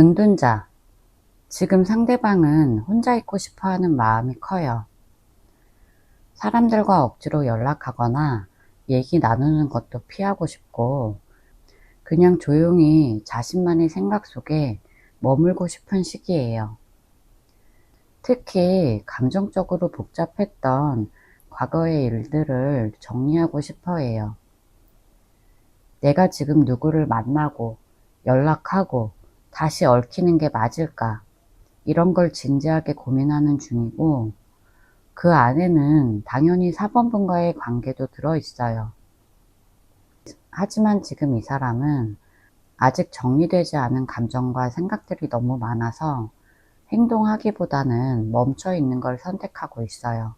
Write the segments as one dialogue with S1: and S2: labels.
S1: 은둔자. 지금 상대방은 혼자 있고 싶어 하는 마음이 커요. 사람들과 억지로 연락하거나 얘기 나누는 것도 피하고 싶고, 그냥 조용히 자신만의 생각 속에 머물고 싶은 시기예요. 특히 감정적으로 복잡했던 과거의 일들을 정리하고 싶어 해요. 내가 지금 누구를 만나고 연락하고 다시 얽히는 게 맞을까? 이런 걸 진지하게 고민하는 중이고, 그 안에는 당연히 사범분과의 관계도 들어있어요. 하지만 지금 이 사람은 아직 정리되지 않은 감정과 생각들이 너무 많아서 행동하기보다는 멈춰 있는 걸 선택하고 있어요.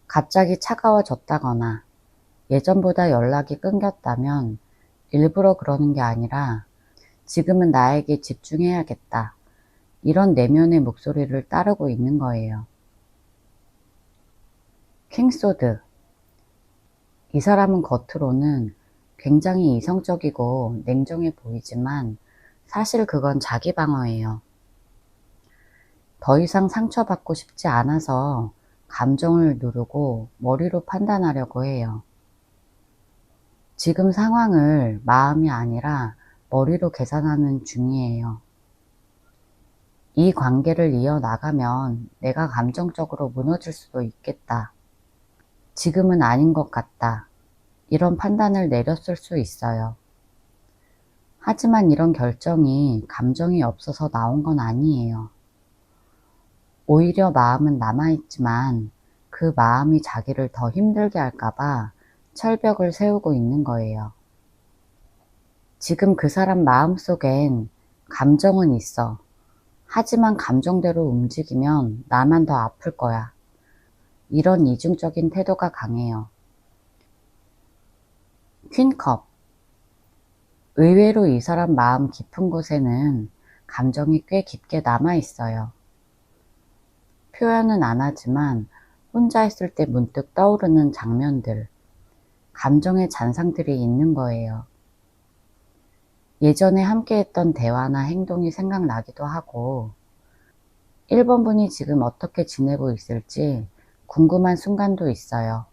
S1: 갑자기 차가워졌다거나 예전보다 연락이 끊겼다면 일부러 그러는 게 아니라 지금은 나에게 집중해야겠다, 이런 내면의 목소리를 따르고 있는 거예요. 킹소드. 이 사람은 겉으로는 굉장히 이성적이고 냉정해 보이지만 사실 그건 자기 방어예요. 더 이상 상처받고 싶지 않아서 감정을 누르고 머리로 판단하려고 해요. 지금 상황을 마음이 아니라 머리로 계산하는 중이에요. 이 관계를 이어나가면 내가 감정적으로 무너질 수도 있겠다. 지금은 아닌 것 같다. 이런 판단을 내렸을 수 있어요. 하지만 이런 결정이 감정이 없어서 나온 건 아니에요. 오히려 마음은 남아있지만 그 마음이 자기를 더 힘들게 할까봐 철벽을 세우고 있는 거예요. 지금 그 사람 마음속엔 감정은 있어. 하지만 감정대로 움직이면 나만 더 아플 거야. 이런 이중적인 태도가 강해요. 퀸컵. 의외로 이 사람 마음 깊은 곳에는 감정이 꽤 깊게 남아있어요. 표현은 안 하지만 혼자 있을 때 문득 떠오르는 장면들, 감정의 잔상들이 있는 거예요. 예전에 함께했던 대화나 행동이 생각나기도 하고, 1번 분이 지금 어떻게 지내고 있을지 궁금한 순간도 있어요.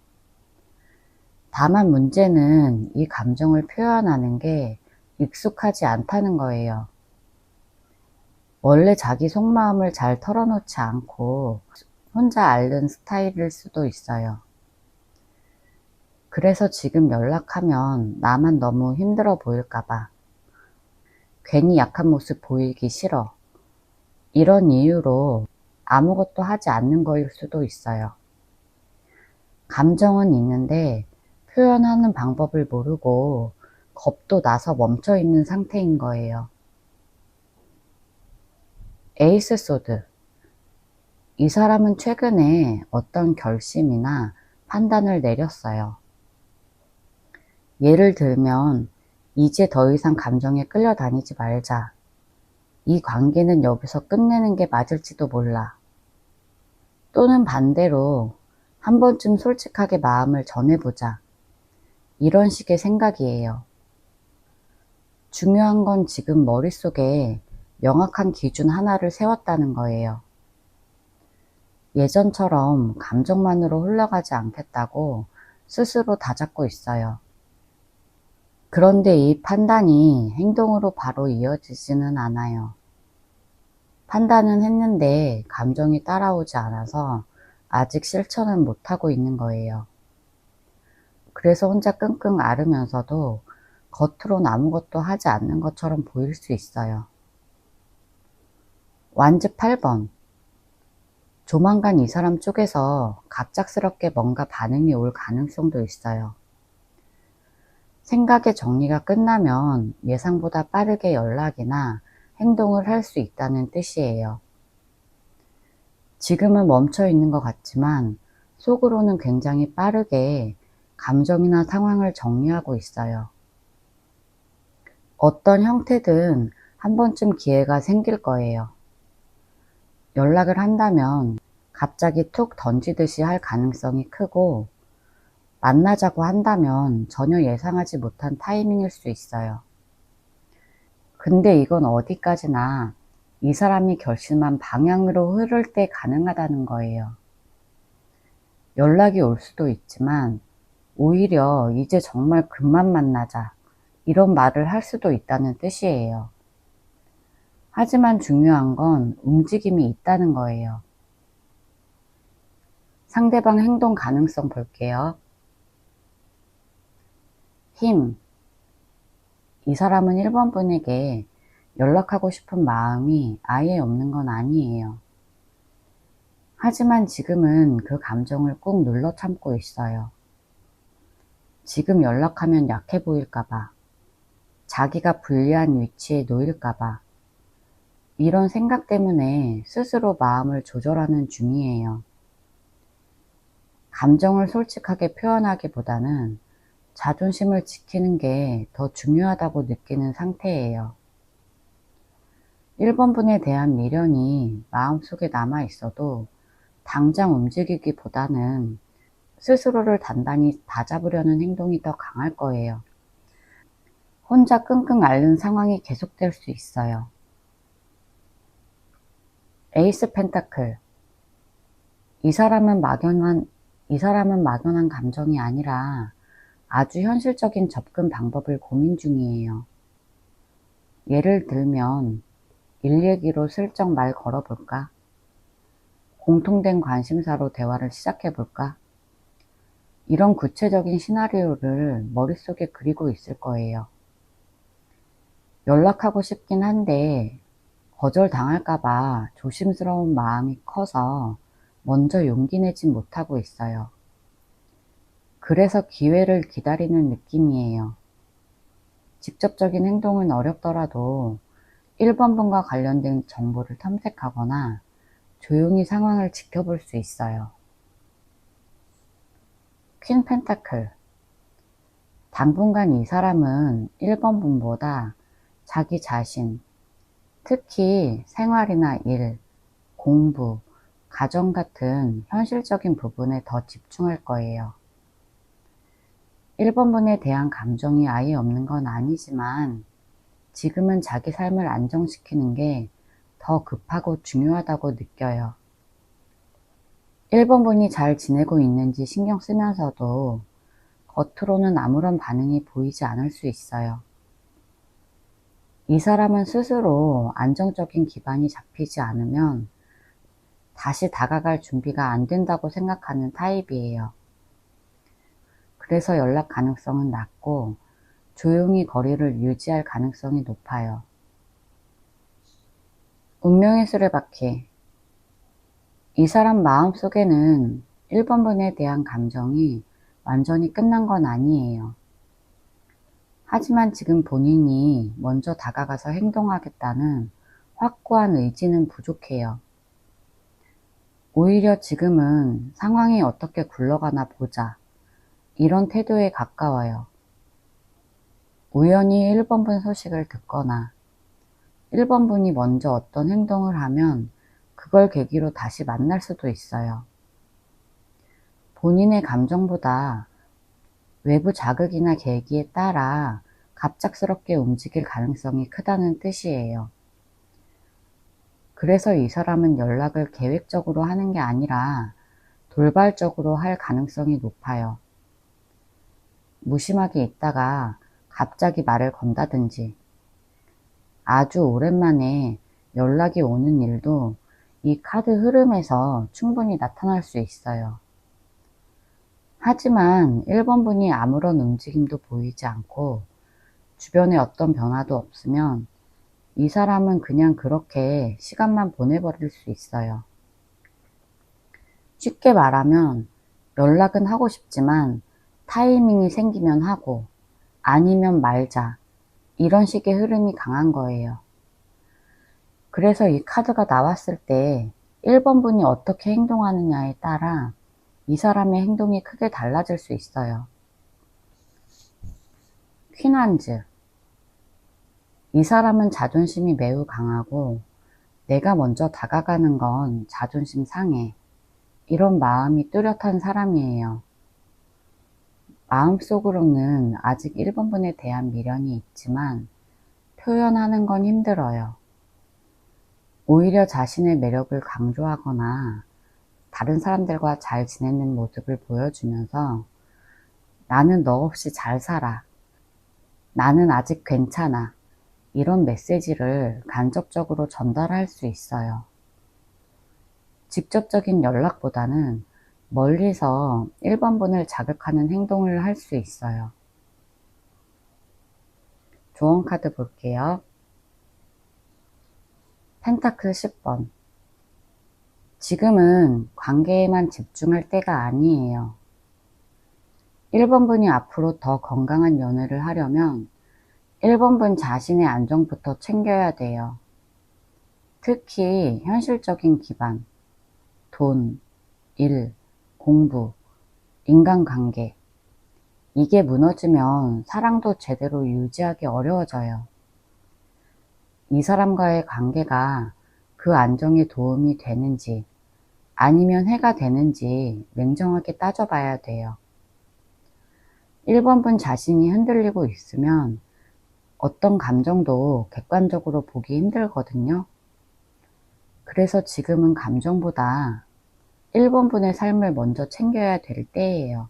S1: 다만 문제는 이 감정을 표현하는 게 익숙하지 않다는 거예요. 원래 자기 속마음을 잘 털어놓지 않고 혼자 앓는 스타일일 수도 있어요. 그래서 지금 연락하면 나만 너무 힘들어 보일까봐, 괜히 약한 모습 보이기 싫어, 이런 이유로 아무것도 하지 않는 거일 수도 있어요. 감정은 있는데 표현하는 방법을 모르고 겁도 나서 멈춰 있는 상태인 거예요. 에이스 소드. 이 사람은 최근에 어떤 결심이나 판단을 내렸어요. 예를 들면, 이제 더 이상 감정에 끌려다니지 말자. 이 관계는 여기서 끝내는 게 맞을지도 몰라. 또는 반대로, 한 번쯤 솔직하게 마음을 전해보자. 이런 식의 생각이에요. 중요한 건 지금 머릿속에 명확한 기준 하나를 세웠다는 거예요. 예전처럼 감정만으로 흘러가지 않겠다고 스스로 다잡고 있어요. 그런데 이 판단이 행동으로 바로 이어지지는 않아요. 판단은 했는데 감정이 따라오지 않아서 아직 실천은 못하고 있는 거예요. 그래서 혼자 끙끙 앓으면서도 겉으론 아무것도 하지 않는 것처럼 보일 수 있어요. 완즈 8번. 조만간 이 사람 쪽에서 갑작스럽게 뭔가 반응이 올 가능성도 있어요. 생각의 정리가 끝나면 예상보다 빠르게 연락이나 행동을 할 수 있다는 뜻이에요. 지금은 멈춰 있는 것 같지만 속으로는 굉장히 빠르게 감정이나 상황을 정리하고 있어요. 어떤 형태든 한 번쯤 기회가 생길 거예요. 연락을 한다면 갑자기 툭 던지듯이 할 가능성이 크고, 만나자고 한다면 전혀 예상하지 못한 타이밍일 수 있어요. 근데 이건 어디까지나 이 사람이 결심한 방향으로 흐를 때 가능하다는 거예요. 연락이 올 수도 있지만 오히려 이제 정말 그만 만나자 이런 말을 할 수도 있다는 뜻이에요. 하지만 중요한 건 움직임이 있다는 거예요. 상대방 행동 가능성 볼게요. 힘. 이 사람은 1번 분에게 연락하고 싶은 마음이 아예 없는 건 아니에요. 하지만 지금은 그 감정을 꾹 눌러 참고 있어요. 지금 연락하면 약해 보일까봐, 자기가 불리한 위치에 놓일까봐, 이런 생각 때문에 스스로 마음을 조절하는 중이에요. 감정을 솔직하게 표현하기보다는 자존심을 지키는 게 더 중요하다고 느끼는 상태예요. 1번 분에 대한 미련이 마음속에 남아 있어도 당장 움직이기보다는 스스로를 단단히 다잡으려는 행동이 더 강할 거예요. 혼자 끙끙 앓는 상황이 계속될 수 있어요. 에이스 펜타클. 이 사람은 막연한 감정이 아니라 아주 현실적인 접근 방법을 고민 중이에요. 예를 들면 일 얘기로 슬쩍 말 걸어볼까? 공통된 관심사로 대화를 시작해볼까? 이런 구체적인 시나리오를 머릿속에 그리고 있을 거예요. 연락하고 싶긴 한데 거절당할까봐 조심스러운 마음이 커서 먼저 용기 내진 못하고 있어요. 그래서 기회를 기다리는 느낌이에요. 직접적인 행동은 어렵더라도 1번 분과 관련된 정보를 탐색하거나 조용히 상황을 지켜볼 수 있어요. 퀸 펜타클. 당분간 이 사람은 1번 분보다 자기 자신, 특히 생활이나 일, 공부, 가정 같은 현실적인 부분에 더 집중할 거예요. 1번 분에 대한 감정이 아예 없는 건 아니지만 지금은 자기 삶을 안정시키는 게 더 급하고 중요하다고 느껴요. 1번 분이 잘 지내고 있는지 신경 쓰면서도 겉으로는 아무런 반응이 보이지 않을 수 있어요. 이 사람은 스스로 안정적인 기반이 잡히지 않으면 다시 다가갈 준비가 안 된다고 생각하는 타입이에요. 그래서 연락 가능성은 낮고 조용히 거리를 유지할 가능성이 높아요. 운명의 수레바퀴. 이 사람 마음속에는 1번 분에 대한 감정이 완전히 끝난 건 아니에요. 하지만 지금 본인이 먼저 다가가서 행동하겠다는 확고한 의지는 부족해요. 오히려 지금은 상황이 어떻게 굴러가나 보자, 이런 태도에 가까워요. 우연히 1번 분 소식을 듣거나 1번 분이 먼저 어떤 행동을 하면 그걸 계기로 다시 만날 수도 있어요. 본인의 감정보다 외부 자극이나 계기에 따라 갑작스럽게 움직일 가능성이 크다는 뜻이에요. 그래서 이 사람은 연락을 계획적으로 하는 게 아니라 돌발적으로 할 가능성이 높아요. 무심하게 있다가 갑자기 말을 건다든지, 아주 오랜만에 연락이 오는 일도 이 카드 흐름에서 충분히 나타날 수 있어요. 하지만 1번 분이 아무런 움직임도 보이지 않고 주변에 어떤 변화도 없으면 이 사람은 그냥 그렇게 시간만 보내버릴 수 있어요. 쉽게 말하면 연락은 하고 싶지만 타이밍이 생기면 하고 아니면 말자, 이런 식의 흐름이 강한 거예요. 그래서 이 카드가 나왔을 때 1번 분이 어떻게 행동하느냐에 따라 이 사람의 행동이 크게 달라질 수 있어요. 퀸한즈. 이 사람은 자존심이 매우 강하고 내가 먼저 다가가는 건 자존심 상해, 이런 마음이 뚜렷한 사람이에요. 마음속으로는 아직 1번 분에 대한 미련이 있지만 표현하는 건 힘들어요. 오히려 자신의 매력을 강조하거나 다른 사람들과 잘 지내는 모습을 보여주면서 나는 너 없이 잘 살아. 나는 아직 괜찮아. 이런 메시지를 간접적으로 전달할 수 있어요. 직접적인 연락보다는 멀리서 1번분을 자극하는 행동을 할 수 있어요. 조언 카드 볼게요. 펜타클 10번. 지금은 관계에만 집중할 때가 아니에요. 1번분이 앞으로 더 건강한 연애를 하려면 1번분 자신의 안정부터 챙겨야 돼요. 특히 현실적인 기반, 돈, 일, 공부, 인간관계. 이게 무너지면 사랑도 제대로 유지하기 어려워져요. 이 사람과의 관계가 그 안정에 도움이 되는지 아니면 해가 되는지 냉정하게 따져봐야 돼요. 1번분 자신이 흔들리고 있으면 어떤 감정도 객관적으로 보기 힘들거든요. 그래서 지금은 감정보다 1번분의 삶을 먼저 챙겨야 될 때예요.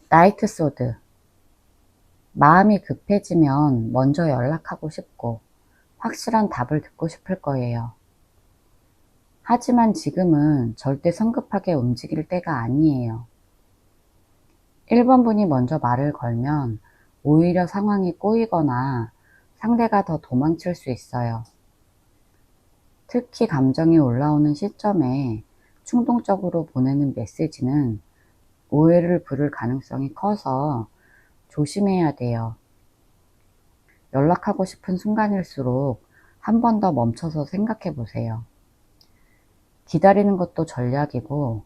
S1: 나이트 소드. 마음이 급해지면 먼저 연락하고 싶고 확실한 답을 듣고 싶을 거예요. 하지만 지금은 절대 성급하게 움직일 때가 아니에요. 1번분이 먼저 말을 걸면 오히려 상황이 꼬이거나 상대가 더 도망칠 수 있어요. 특히 감정이 올라오는 시점에 충동적으로 보내는 메시지는 오해를 부를 가능성이 커서 조심해야 돼요. 연락하고 싶은 순간일수록 한 번 더 멈춰서 생각해 보세요. 기다리는 것도 전략이고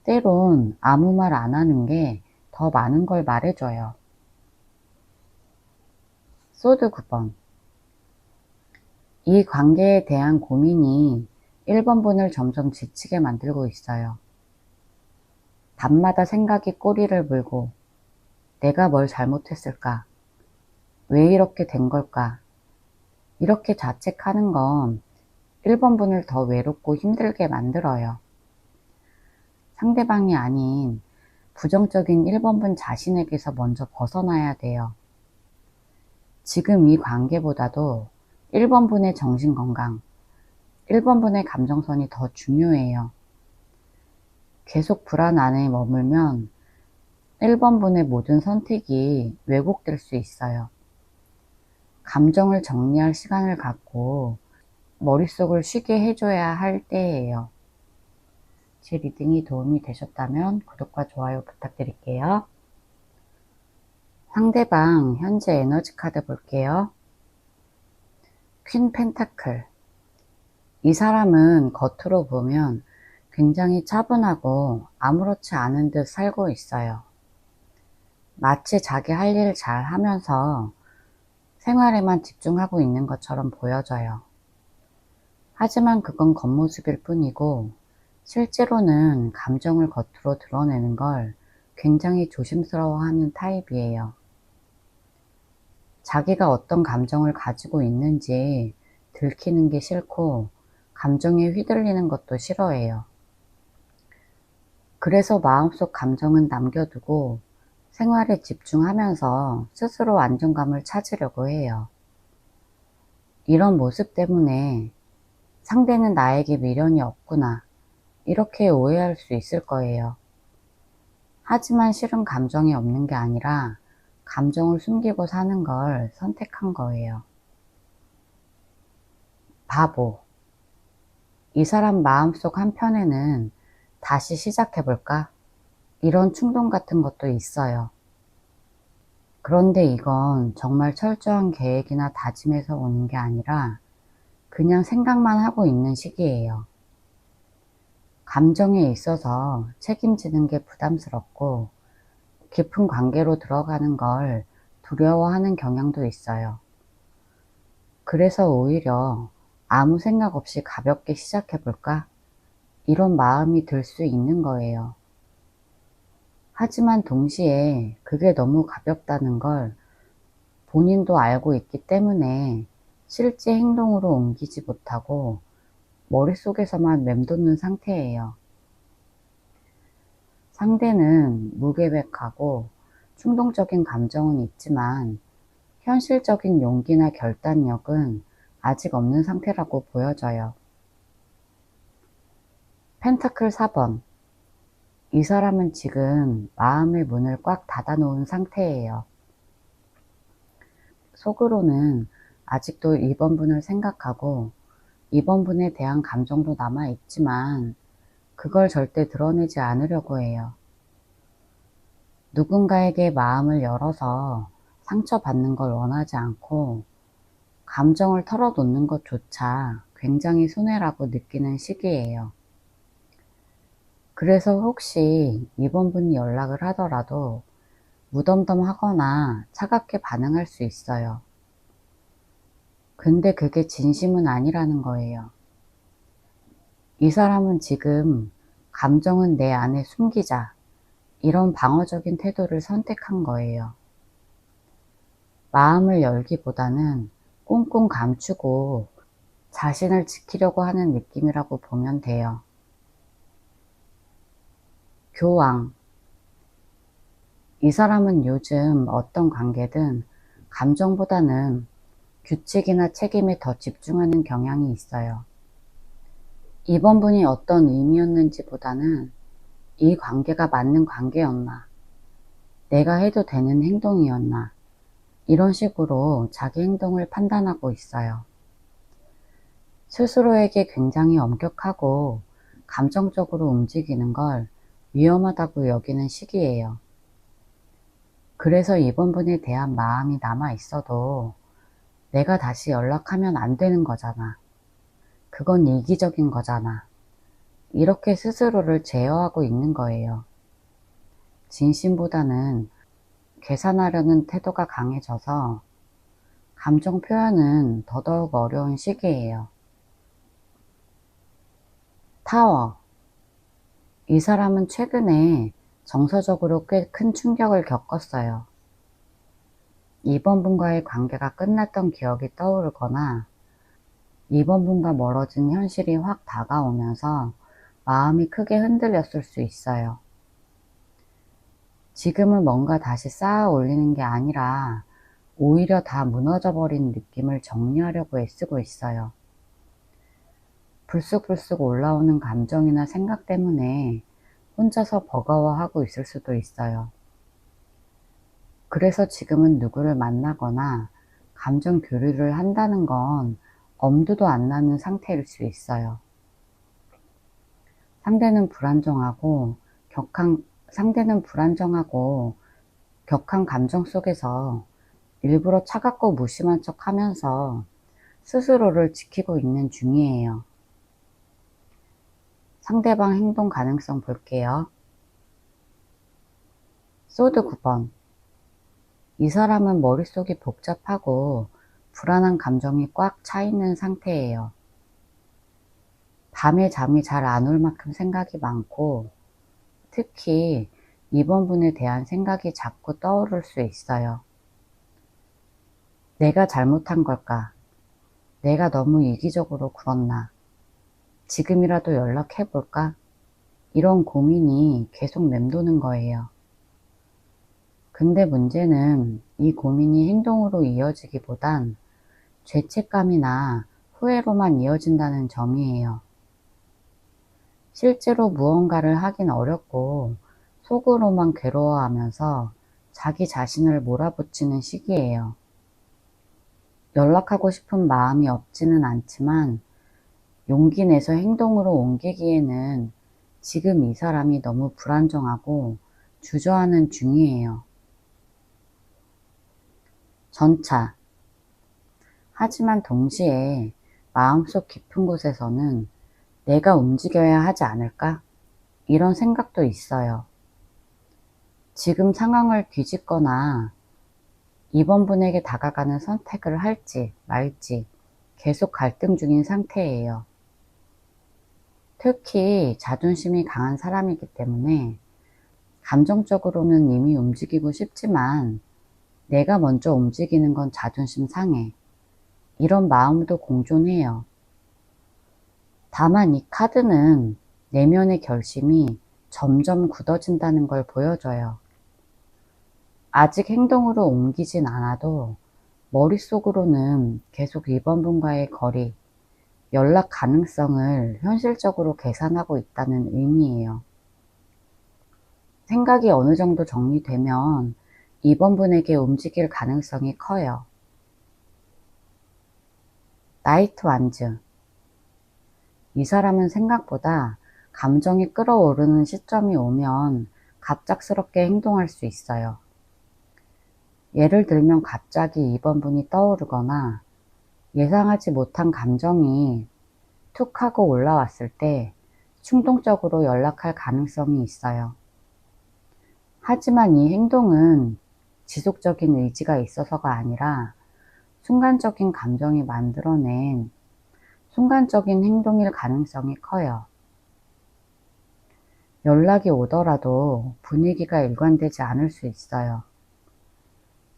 S1: 때론 아무 말 안 하는 게 더 많은 걸 말해줘요. 소드 9번. 이 관계에 대한 고민이 1번분을 점점 지치게 만들고 있어요. 밤마다 생각이 꼬리를 물고 내가 뭘 잘못했을까? 왜 이렇게 된 걸까? 이렇게 자책하는 건 1번분을 더 외롭고 힘들게 만들어요. 상대방이 아닌 부정적인 1번분 자신에게서 먼저 벗어나야 돼요. 지금 이 관계보다도 1번분의 정신건강, 1번분의 감정선이 더 중요해요. 계속 불안 안에 머물면 1번분의 모든 선택이 왜곡될 수 있어요. 감정을 정리할 시간을 갖고 머릿속을 쉬게 해줘야 할 때예요. 제 리딩이 도움이 되셨다면 구독과 좋아요 부탁드릴게요. 상대방 현재 에너지 카드 볼게요. 퀸 펜타클. 이 사람은 겉으로 보면 굉장히 차분하고 아무렇지 않은 듯 살고 있어요. 마치 자기 할 일 잘 하면서 생활에만 집중하고 있는 것처럼 보여져요. 하지만 그건 겉모습일 뿐이고 실제로는 감정을 겉으로 드러내는 걸 굉장히 조심스러워하는 타입이에요. 자기가 어떤 감정을 가지고 있는지 들키는 게 싫고 감정에 휘둘리는 것도 싫어해요. 그래서 마음속 감정은 남겨두고 생활에 집중하면서 스스로 안정감을 찾으려고 해요. 이런 모습 때문에 상대는 나에게 미련이 없구나 이렇게 오해할 수 있을 거예요. 하지만 실은 감정이 없는 게 아니라 감정을 숨기고 사는 걸 선택한 거예요. 바보. 이 사람 마음속 한편에는 다시 시작해볼까? 이런 충동 같은 것도 있어요. 그런데 이건 정말 철저한 계획이나 다짐에서 오는 게 아니라 그냥 생각만 하고 있는 시기예요. 감정에 있어서 책임지는 게 부담스럽고 깊은 관계로 들어가는 걸 두려워하는 경향도 있어요. 그래서 오히려 아무 생각 없이 가볍게 시작해볼까? 이런 마음이 들 수 있는 거예요. 하지만 동시에 그게 너무 가볍다는 걸 본인도 알고 있기 때문에 실제 행동으로 옮기지 못하고 머릿속에서만 맴도는 상태예요. 상대는 무계획하고 충동적인 감정은 있지만 현실적인 용기나 결단력은 아직 없는 상태라고 보여져요. 펜타클 4번. 이 사람은 지금 마음의 문을 꽉 닫아 놓은 상태예요. 속으로는 아직도 2번 분을 생각하고 2번 분에 대한 감정도 남아 있지만 그걸 절대 드러내지 않으려고 해요. 누군가에게 마음을 열어서 상처받는 걸 원하지 않고 감정을 털어놓는 것조차 굉장히 손해라고 느끼는 시기예요. 그래서 혹시 2번 분이 연락을 하더라도 무덤덤하거나 차갑게 반응할 수 있어요. 근데 그게 진심은 아니라는 거예요. 이 사람은 지금 감정은 내 안에 숨기자, 이런 방어적인 태도를 선택한 거예요. 마음을 열기보다는 꽁꽁 감추고 자신을 지키려고 하는 느낌이라고 보면 돼요. 교황. 이 사람은 요즘 어떤 관계든 감정보다는 규칙이나 책임에 더 집중하는 경향이 있어요. 이번 분이 어떤 의미였는지 보다는 이 관계가 맞는 관계였나, 내가 해도 되는 행동이었나, 이런 식으로 자기 행동을 판단하고 있어요. 스스로에게 굉장히 엄격하고 감정적으로 움직이는 걸 위험하다고 여기는 시기예요. 그래서 이번 분에 대한 마음이 남아 있어도 내가 다시 연락하면 안 되는 거잖아. 그건 이기적인 거잖아. 이렇게 스스로를 제어하고 있는 거예요. 진심보다는 계산하려는 태도가 강해져서 감정 표현은 더더욱 어려운 시기예요. 타워. 이 사람은 최근에 정서적으로 꽤 큰 충격을 겪었어요. 이번 분과의 관계가 끝났던 기억이 떠오르거나 이번 분과 멀어진 현실이 확 다가오면서 마음이 크게 흔들렸을 수 있어요. 지금은 뭔가 다시 쌓아 올리는 게 아니라 오히려 다 무너져버린 느낌을 정리하려고 애쓰고 있어요. 불쑥불쑥 올라오는 감정이나 생각 때문에 혼자서 버거워하고 있을 수도 있어요. 그래서 지금은 누구를 만나거나 감정 교류를 한다는 건 엄두도 안 나는 상태일 수 있어요. 상대는 불안정하고 격한 감정 속에서 일부러 차갑고 무심한 척 하면서 스스로를 지키고 있는 중이에요. 상대방 행동 가능성 볼게요. 소드 9번. 이 사람은 머릿속이 복잡하고 불안한 감정이 꽉 차 있는 상태예요. 밤에 잠이 잘 안 올 만큼 생각이 많고 특히 이번 분에 대한 생각이 자꾸 떠오를 수 있어요. 내가 잘못한 걸까? 내가 너무 이기적으로 굴었나? 지금이라도 연락해볼까? 이런 고민이 계속 맴도는 거예요. 근데 문제는 이 고민이 행동으로 이어지기보단 죄책감이나 후회로만 이어진다는 점이에요. 실제로 무언가를 하긴 어렵고 속으로만 괴로워하면서 자기 자신을 몰아붙이는 시기예요. 연락하고 싶은 마음이 없지는 않지만 용기 내서 행동으로 옮기기에는 지금 이 사람이 너무 불안정하고 주저하는 중이에요. 전차. 하지만 동시에 마음속 깊은 곳에서는 내가 움직여야 하지 않을까? 이런 생각도 있어요. 지금 상황을 뒤집거나 이번 분에게 다가가는 선택을 할지 말지 계속 갈등 중인 상태예요. 특히 자존심이 강한 사람이기 때문에 감정적으로는 이미 움직이고 싶지만 내가 먼저 움직이는 건 자존심 상해. 이런 마음도 공존해요. 다만 이 카드는 내면의 결심이 점점 굳어진다는 걸 보여줘요. 아직 행동으로 옮기진 않아도 머릿속으로는 계속 이번 분과의 거리, 연락 가능성을 현실적으로 계산하고 있다는 의미예요. 생각이 어느 정도 정리되면 이번 분에게 움직일 가능성이 커요. 나이트 완즈. 이 사람은 생각보다 감정이 끌어오르는 시점이 오면 갑작스럽게 행동할 수 있어요. 예를 들면 갑자기 이번 분이 떠오르거나 예상하지 못한 감정이 툭 하고 올라왔을 때 충동적으로 연락할 가능성이 있어요. 하지만 이 행동은 지속적인 의지가 있어서가 아니라 순간적인 감정이 만들어낸 순간적인 행동일 가능성이 커요. 연락이 오더라도 분위기가 일관되지 않을 수 있어요.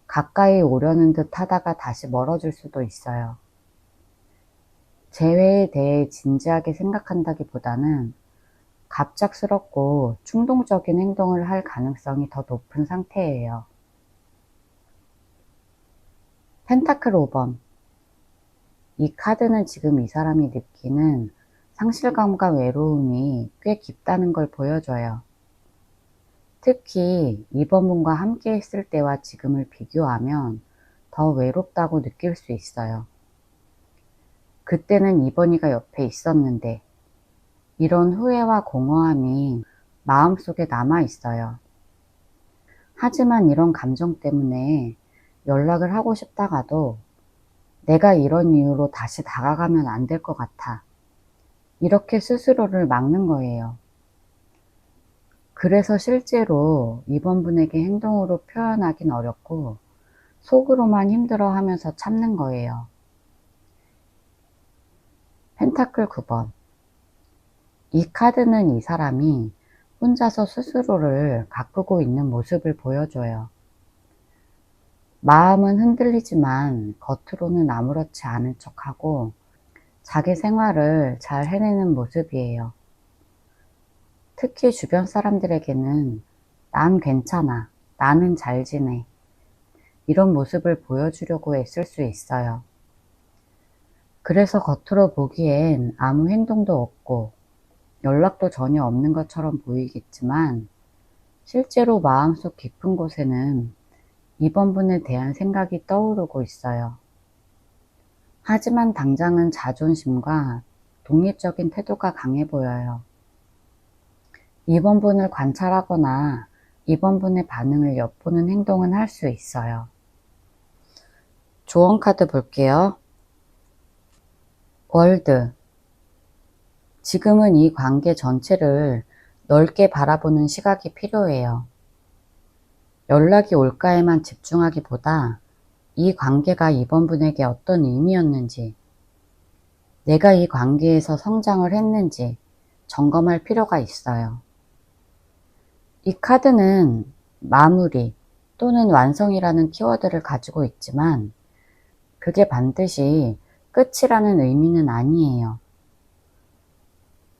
S1: 가까이 오려는 듯 하다가 다시 멀어질 수도 있어요. 재회에 대해 진지하게 생각한다기보다는 갑작스럽고 충동적인 행동을 할 가능성이 더 높은 상태예요. 펜타클 5번. 이 카드는 지금 이 사람이 느끼는 상실감과 외로움이 꽤 깊다는 걸 보여줘요. 특히 이번 분과 함께 있을 때와 지금을 비교하면 더 외롭다고 느낄 수 있어요. 그때는 이번이가 옆에 있었는데 이런 후회와 공허함이 마음속에 남아 있어요. 하지만 이런 감정 때문에 연락을 하고 싶다가도 내가 이런 이유로 다시 다가가면 안 될 것 같아. 이렇게 스스로를 막는 거예요. 그래서 실제로 이번 분에게 행동으로 표현하긴 어렵고 속으로만 힘들어하면서 참는 거예요. 펜타클 9번. 이 카드는 이 사람이 혼자서 스스로를 가꾸고 있는 모습을 보여줘요. 마음은 흔들리지만 겉으로는 아무렇지 않은 척하고 자기 생활을 잘 해내는 모습이에요. 특히 주변 사람들에게는 난 괜찮아, 나는 잘 지내, 이런 모습을 보여주려고 애쓸 수 있어요. 그래서 겉으로 보기엔 아무 행동도 없고 연락도 전혀 없는 것처럼 보이겠지만 실제로 마음속 깊은 곳에는 이번 분에 대한 생각이 떠오르고 있어요. 하지만 당장은 자존심과 독립적인 태도가 강해 보여요. 이번 분을 관찰하거나 이번 분의 반응을 엿보는 행동은 할 수 있어요. 조언 카드 볼게요. 월드. 지금은 이 관계 전체를 넓게 바라보는 시각이 필요해요. 연락이 올까에만 집중하기보다 이 관계가 이번 분에게 어떤 의미였는지, 내가 이 관계에서 성장을 했는지 점검할 필요가 있어요. 이 카드는 마무리 또는 완성이라는 키워드를 가지고 있지만 그게 반드시 끝이라는 의미는 아니에요.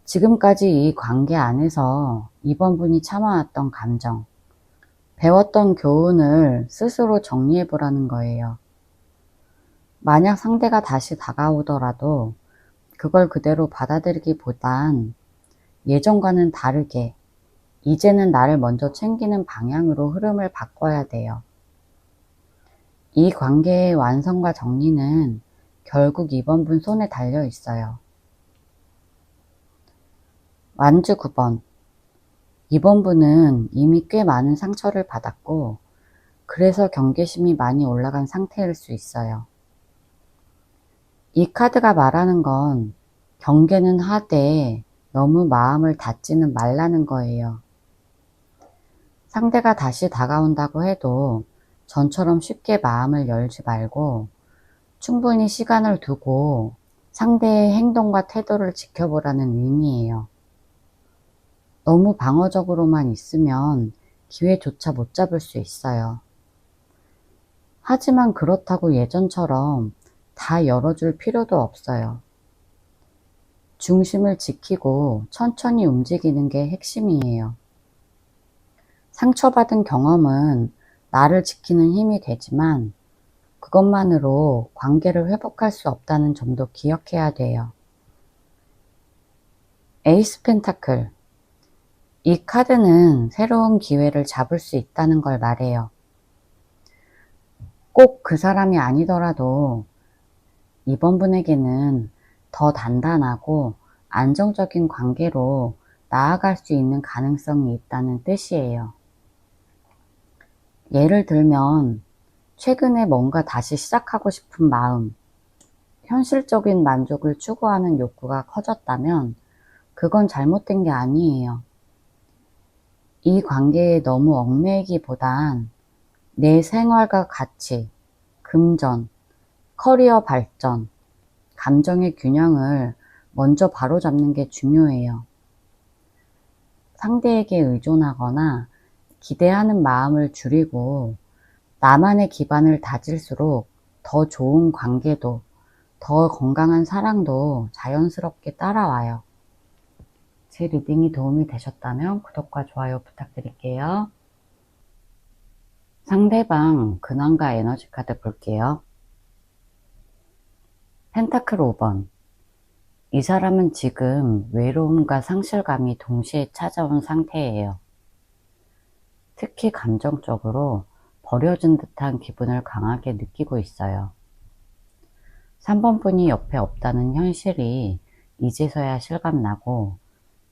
S1: 지금까지 이 관계 안에서 이번 분이 참아왔던 감정, 배웠던 교훈을 스스로 정리해 보라는 거예요. 만약 상대가 다시 다가오더라도 그걸 그대로 받아들이기보단 예전과는 다르게 이제는 나를 먼저 챙기는 방향으로 흐름을 바꿔야 돼요. 이 관계의 완성과 정리는 결국 이번 분 손에 달려 있어요. 완주 9번. 이번 분은 이미 꽤 많은 상처를 받았고 그래서 경계심이 많이 올라간 상태일 수 있어요. 이 카드가 말하는 건 경계는 하되 너무 마음을 닫지는 말라는 거예요. 상대가 다시 다가온다고 해도 전처럼 쉽게 마음을 열지 말고 충분히 시간을 두고 상대의 행동과 태도를 지켜보라는 의미예요. 너무 방어적으로만 있으면 기회조차 못 잡을 수 있어요. 하지만 그렇다고 예전처럼 다 열어줄 필요도 없어요. 중심을 지키고 천천히 움직이는 게 핵심이에요. 상처받은 경험은 나를 지키는 힘이 되지만 그것만으로 관계를 회복할 수 없다는 점도 기억해야 돼요. 에이스 펜타클. 이 카드는 새로운 기회를 잡을 수 있다는 걸 말해요. 꼭 그 사람이 아니더라도 이번 분에게는 더 단단하고 안정적인 관계로 나아갈 수 있는 가능성이 있다는 뜻이에요. 예를 들면 최근에 뭔가 다시 시작하고 싶은 마음, 현실적인 만족을 추구하는 욕구가 커졌다면 그건 잘못된 게 아니에요. 이 관계에 너무 얽매이기보단 내 생활과 가치, 금전, 커리어 발전, 감정의 균형을 먼저 바로잡는 게 중요해요. 상대에게 의존하거나 기대하는 마음을 줄이고 나만의 기반을 다질수록 더 좋은 관계도, 더 건강한 사랑도 자연스럽게 따라와요. 제 리딩이 도움이 되셨다면 구독과 좋아요 부탁드릴게요. 상대방 근황과 에너지 카드 볼게요. 펜타클 5번. 이 사람은 지금 외로움과 상실감이 동시에 찾아온 상태예요. 특히 감정적으로 버려진 듯한 기분을 강하게 느끼고 있어요. 3번 분이 옆에 없다는 현실이 이제서야 실감나고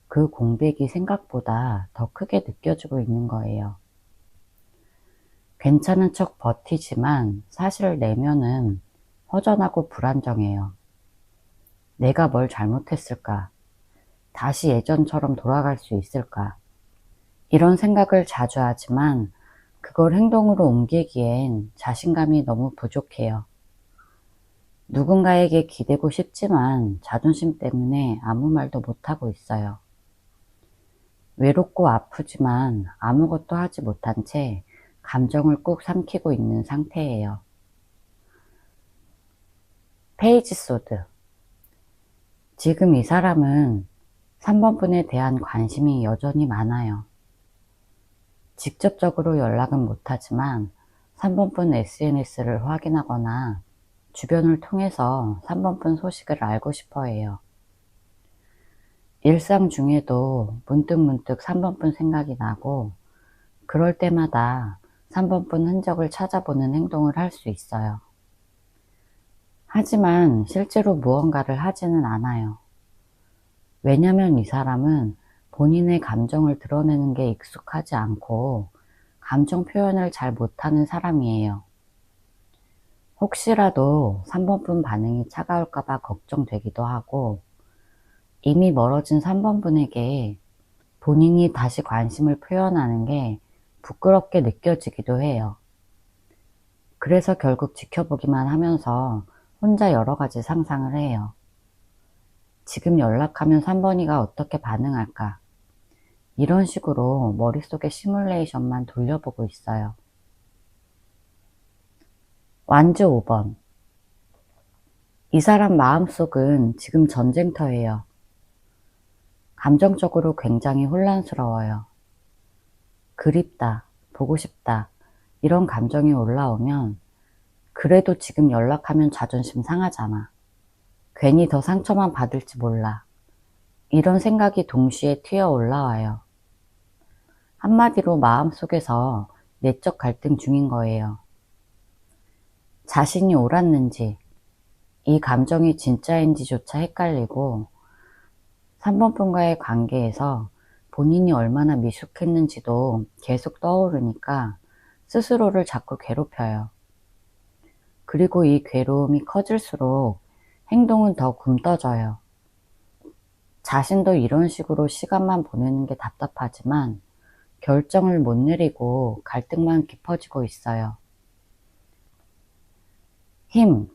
S1: 그 공백이 생각보다 더 크게 느껴지고 있는 거예요. 괜찮은 척 버티지만 사실 내면은 허전하고 불안정해요. 내가 뭘 잘못했을까? 다시 예전처럼 돌아갈 수 있을까? 이런 생각을 자주 하지만 그걸 행동으로 옮기기엔 자신감이 너무 부족해요. 누군가에게 기대고 싶지만 자존심 때문에 아무 말도 못하고 있어요. 외롭고 아프지만 아무것도 하지 못한 채 감정을 꾹 삼키고 있는 상태예요. 페이지 소드. 지금 이 사람은 3번 분에 대한 관심이 여전히 많아요. 직접적으로 연락은 못하지만 3번 분 SNS를 확인하거나 주변을 통해서 3번 분 소식을 알고 싶어 해요. 일상 중에도 문득문득 3번 분 생각이 나고 그럴 때마다 3번 분 흔적을 찾아보는 행동을 할 수 있어요. 하지만 실제로 무언가를 하지는 않아요. 왜냐면 이 사람은 본인의 감정을 드러내는 게 익숙하지 않고 감정 표현을 잘 못하는 사람이에요. 혹시라도 3번 분 반응이 차가울까봐 걱정되기도 하고 이미 멀어진 3번 분에게 본인이 다시 관심을 표현하는 게 부끄럽게 느껴지기도 해요. 그래서 결국 지켜보기만 하면서 혼자 여러 가지 상상을 해요. 지금 연락하면 3번이가 어떻게 반응할까? 이런 식으로 머릿속에 시뮬레이션만 돌려보고 있어요. 완주 5번. 이 사람 마음속은 지금 전쟁터예요. 감정적으로 굉장히 혼란스러워요. 그립다, 보고 싶다, 이런 감정이 올라오면 그래도 지금 연락하면 자존심 상하잖아. 괜히 더 상처만 받을지 몰라. 이런 생각이 동시에 튀어 올라와요. 한마디로 마음속에서 내적 갈등 중인 거예요. 자신이 옳았는지, 이 감정이 진짜인지조차 헷갈리고 3번 분과의 관계에서 본인이 얼마나 미숙했는지도 계속 떠오르니까 스스로를 자꾸 괴롭혀요. 그리고 이 괴로움이 커질수록 행동은 더 굼떠져요. 자신도 이런 식으로 시간만 보내는 게 답답하지만 결정을 못 내리고 갈등만 깊어지고 있어요. 힘.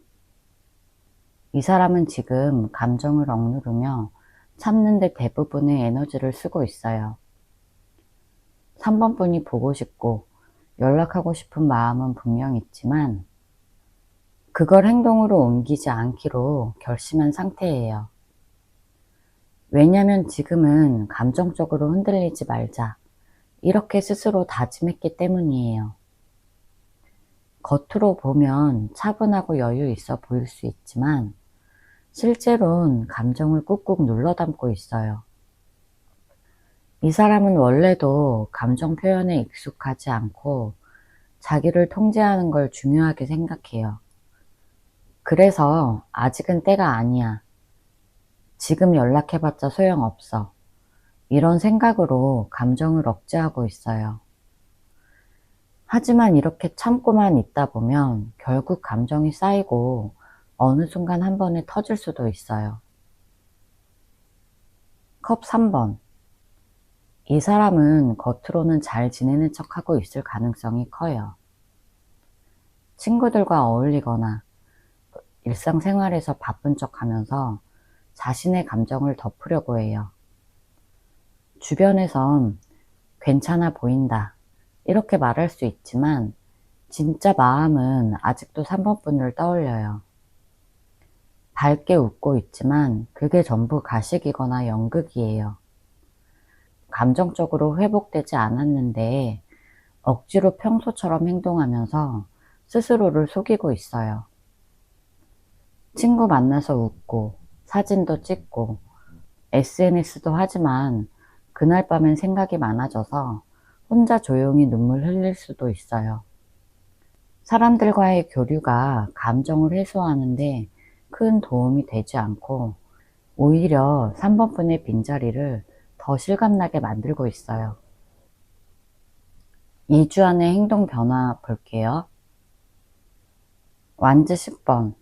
S1: 이 사람은 지금 감정을 억누르며 참는 데 대부분의 에너지를 쓰고 있어요. 3번 분이 보고 싶고 연락하고 싶은 마음은 분명 있지만 그걸 행동으로 옮기지 않기로 결심한 상태예요. 왜냐면 지금은 감정적으로 흔들리지 말자, 이렇게 스스로 다짐했기 때문이에요. 겉으로 보면 차분하고 여유 있어 보일 수 있지만 실제로는 감정을 꾹꾹 눌러 담고 있어요. 이 사람은 원래도 감정 표현에 익숙하지 않고 자기를 통제하는 걸 중요하게 생각해요. 그래서 아직은 때가 아니야. 지금 연락해봤자 소용없어. 이런 생각으로 감정을 억제하고 있어요. 하지만 이렇게 참고만 있다 보면 결국 감정이 쌓이고 어느 순간 한 번에 터질 수도 있어요. 컵 3번. 이 사람은 겉으로는 잘 지내는 척하고 있을 가능성이 커요. 친구들과 어울리거나 일상생활에서 바쁜 척하면서 자신의 감정을 덮으려고 해요. 주변에선 괜찮아 보인다, 이렇게 말할 수 있지만 진짜 마음은 아직도 3번 분을 떠올려요. 밝게 웃고 있지만 그게 전부 가식이거나 연극이에요. 감정적으로 회복되지 않았는데 억지로 평소처럼 행동하면서 스스로를 속이고 있어요. 친구 만나서 웃고 사진도 찍고 SNS도 하지만 그날 밤엔 생각이 많아져서 혼자 조용히 눈물 흘릴 수도 있어요. 사람들과의 교류가 감정을 해소하는데 큰 도움이 되지 않고 오히려 3번 분의 빈자리를 더 실감나게 만들고 있어요. 2주 안에 행동 변화 볼게요. 완즈 10번.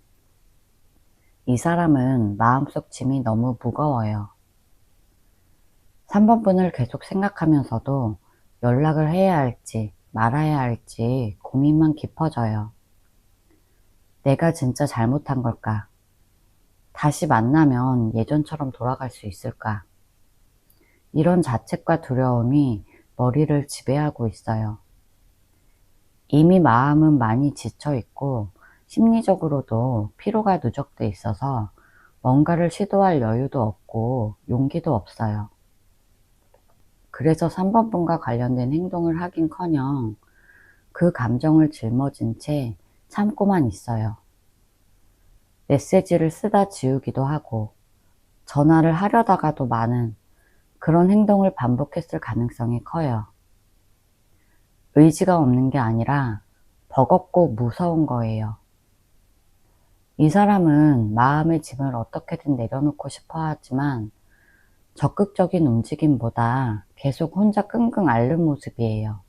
S1: 이 사람은 마음속 짐이 너무 무거워요. 3번 분을 계속 생각하면서도 연락을 해야 할지 말아야 할지 고민만 깊어져요. 내가 진짜 잘못한 걸까? 다시 만나면 예전처럼 돌아갈 수 있을까? 이런 자책과 두려움이 머리를 지배하고 있어요. 이미 마음은 많이 지쳐 있고 심리적으로도 피로가 누적돼 있어서 뭔가를 시도할 여유도 없고 용기도 없어요. 그래서 3번 분과 관련된 행동을 하긴커녕 그 감정을 짊어진 채 참고만 있어요. 메시지를 쓰다 지우기도 하고 전화를 하려다가도 마는 그런 행동을 반복했을 가능성이 커요. 의지가 없는 게 아니라 버겁고 무서운 거예요. 이 사람은 마음의 짐을 어떻게든 내려놓고 싶어 하지만 적극적인 움직임보다 계속 혼자 끙끙 앓는 모습이에요.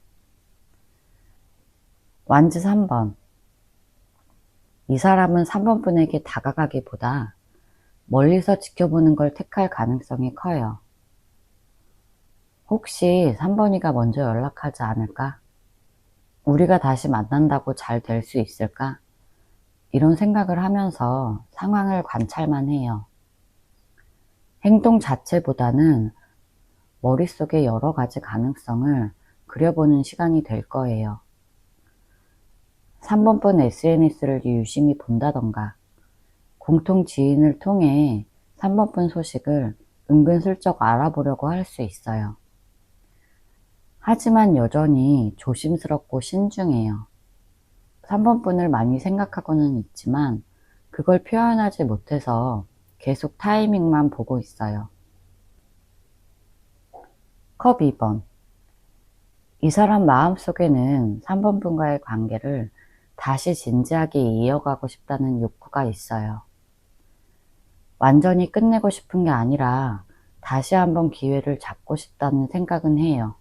S1: 완즈 3번. 이 사람은 3번 분에게 다가가기보다 멀리서 지켜보는 걸 택할 가능성이 커요. 혹시 3번이가 먼저 연락하지 않을까? 우리가 다시 만난다고 잘 될 수 있을까? 이런 생각을 하면서 상황을 관찰만 해요. 행동 자체보다는 머릿속에 여러 가지 가능성을 그려보는 시간이 될 거예요. 3번 분 SNS를 유심히 본다던가 공통 지인을 통해 3번 분 소식을 은근슬쩍 알아보려고 할 수 있어요. 하지만 여전히 조심스럽고 신중해요. 3번 분을 많이 생각하고는 있지만 그걸 표현하지 못해서 계속 타이밍만 보고 있어요. 컵 2번. 이 사람 마음속에는 3번 분과의 관계를 다시 진지하게 이어가고 싶다는 욕구가 있어요. 완전히 끝내고 싶은 게 아니라 다시 한번 기회를 잡고 싶다는 생각은 해요.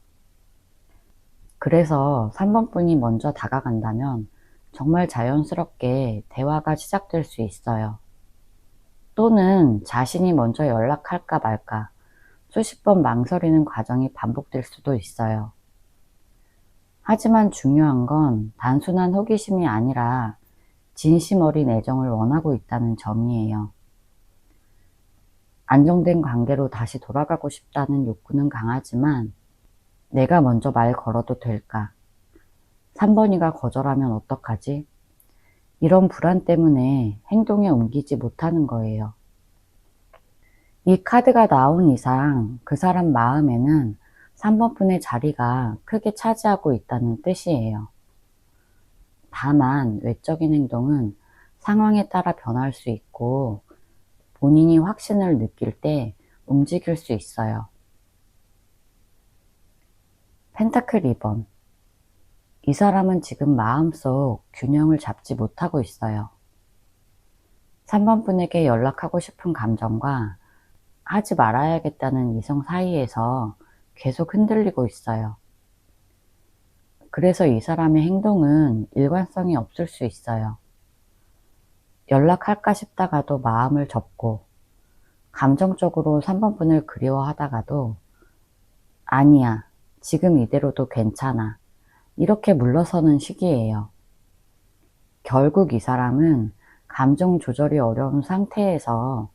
S1: 그래서 3번 분이 먼저 다가간다면 정말 자연스럽게 대화가 시작될 수 있어요. 또는 자신이 먼저 연락할까 말까 수십 번 망설이는 과정이 반복될 수도 있어요. 하지만 중요한 건 단순한 호기심이 아니라 진심 어린 애정을 원하고 있다는 점이에요. 안정된 관계로 다시 돌아가고 싶다는 욕구는 강하지만 내가 먼저 말 걸어도 될까? 3번이가 거절하면 어떡하지? 이런 불안 때문에 행동에 옮기지 못하는 거예요. 이 카드가 나온 이상 그 사람 마음에는 3번분의 자리가 크게 차지하고 있다는 뜻이에요. 다만 외적인 행동은 상황에 따라 변할 수 있고 본인이 확신을 느낄 때 움직일 수 있어요. 펜타클 2번. 이 사람은 지금 마음속 균형을 잡지 못하고 있어요. 3번분에게 연락하고 싶은 감정과 하지 말아야겠다는 이성 사이에서 계속 흔들리고 있어요. 그래서 이 사람의 행동은 일관성이 없을 수 있어요. 연락할까 싶다가도 마음을 접고 감정적으로 3번분을 그리워하다가도 아니야, 지금 이대로도 괜찮아, 이렇게 물러서는 시기예요. 결국 이 사람은 감정 조절이 어려운 상태에서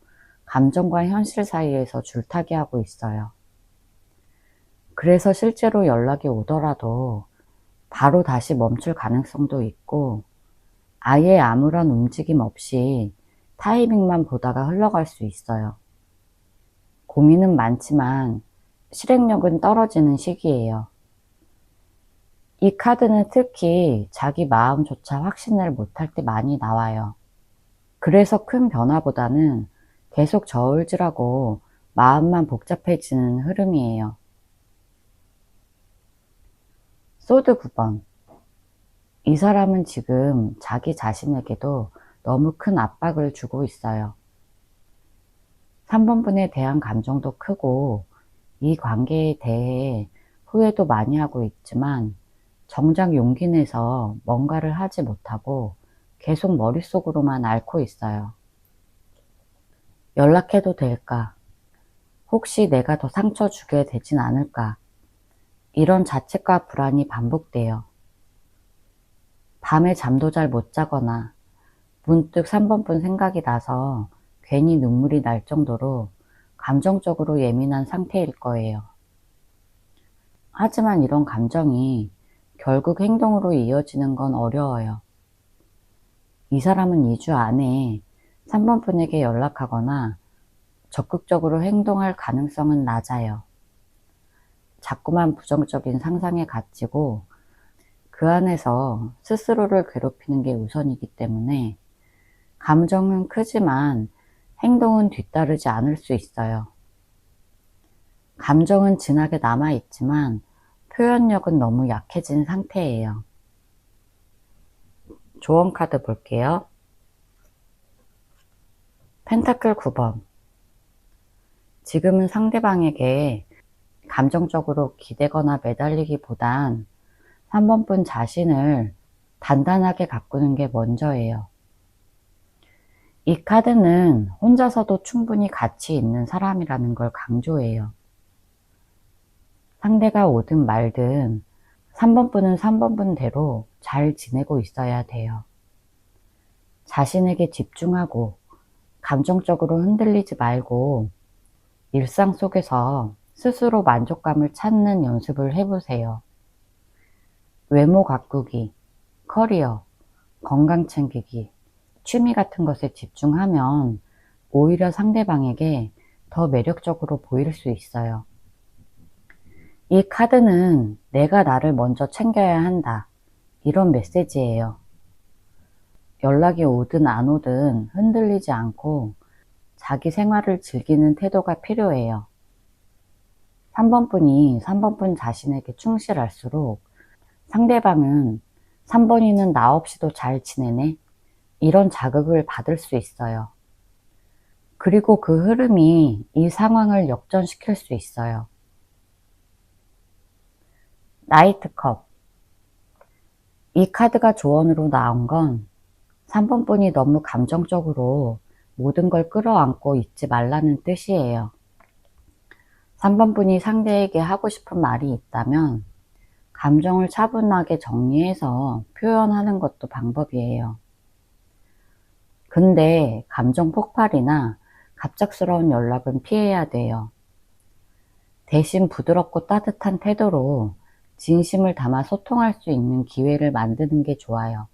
S1: 감정과 현실 사이에서 줄타기 하고 있어요. 그래서 실제로 연락이 오더라도 바로 다시 멈출 가능성도 있고 아예 아무런 움직임 없이 타이밍만 보다가 흘러갈 수 있어요. 고민은 많지만 실행력은 떨어지는 시기예요. 이 카드는 특히 자기 마음조차 확신을 못할 때 많이 나와요. 그래서 큰 변화보다는 계속 저울질하고 마음만 복잡해지는 흐름이에요. 소드 9번. 이 사람은 지금 자기 자신에게도 너무 큰 압박을 주고 있어요. 3번분에 대한 감정도 크고 이 관계에 대해 후회도 많이 하고 있지만 정작 용기 내서 뭔가를 하지 못하고 계속 머릿속으로만 앓고 있어요. 연락해도 될까? 혹시 내가 더 상처 주게 되진 않을까? 이런 자책과 불안이 반복돼요. 밤에 잠도 잘 못 자거나 문득 3번분 생각이 나서 괜히 눈물이 날 정도로 감정적으로 예민한 상태일 거예요. 하지만 이런 감정이 결국 행동으로 이어지는 건 어려워요. 이 사람은 2주 안에 3번분에게 연락하거나 적극적으로 행동할 가능성은 낮아요. 자꾸만 부정적인 상상에 갇히고 그 안에서 스스로를 괴롭히는 게 우선이기 때문에 감정은 크지만 행동은 뒤따르지 않을 수 있어요. 감정은 진하게 남아있지만 표현력은 너무 약해진 상태예요. 조언 카드 볼게요. 펜타클 9번. 지금은 상대방에게 감정적으로 기대거나 매달리기보단 3번분 자신을 단단하게 가꾸는 게 먼저예요. 이 카드는 혼자서도 충분히 가치 있는 사람이라는 걸 강조해요. 상대가 오든 말든 3번분은 3번분대로 잘 지내고 있어야 돼요. 자신에게 집중하고 감정적으로 흔들리지 말고 일상 속에서 스스로 만족감을 찾는 연습을 해보세요. 외모 가꾸기, 커리어, 건강 챙기기, 취미 같은 것에 집중하면 오히려 상대방에게 더 매력적으로 보일 수 있어요. 이 카드는 내가 나를 먼저 챙겨야 한다, 이런 메시지예요. 연락이 오든 안 오든 흔들리지 않고 자기 생활을 즐기는 태도가 필요해요. 3번분이 3번분 자신에게 충실할수록 상대방은 3번이는 나 없이도 잘 지내네, 이런 자극을 받을 수 있어요. 그리고 그 흐름이 이 상황을 역전시킬 수 있어요. 나이트컵. 이 카드가 조언으로 나온 건 3번분이 너무 감정적으로 모든 걸 끌어안고 있지 말라는 뜻이에요. 3번분이 상대에게 하고 싶은 말이 있다면 감정을 차분하게 정리해서 표현하는 것도 방법이에요. 근데 감정 폭발이나 갑작스러운 연락은 피해야 돼요. 대신 부드럽고 따뜻한 태도로 진심을 담아 소통할 수 있는 기회를 만드는 게 좋아요.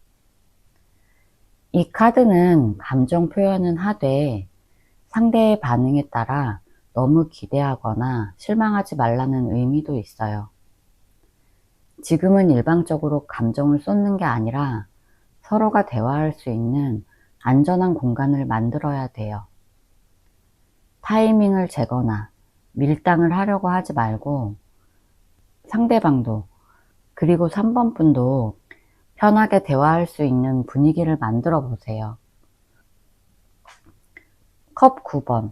S1: 이 카드는 감정 표현은 하되 상대의 반응에 따라 너무 기대하거나 실망하지 말라는 의미도 있어요. 지금은 일방적으로 감정을 쏟는 게 아니라 서로가 대화할 수 있는 안전한 공간을 만들어야 돼요. 타이밍을 재거나 밀당을 하려고 하지 말고 상대방도 그리고 3번 분도 편하게 대화할 수 있는 분위기를 만들어 보세요. 컵 9번.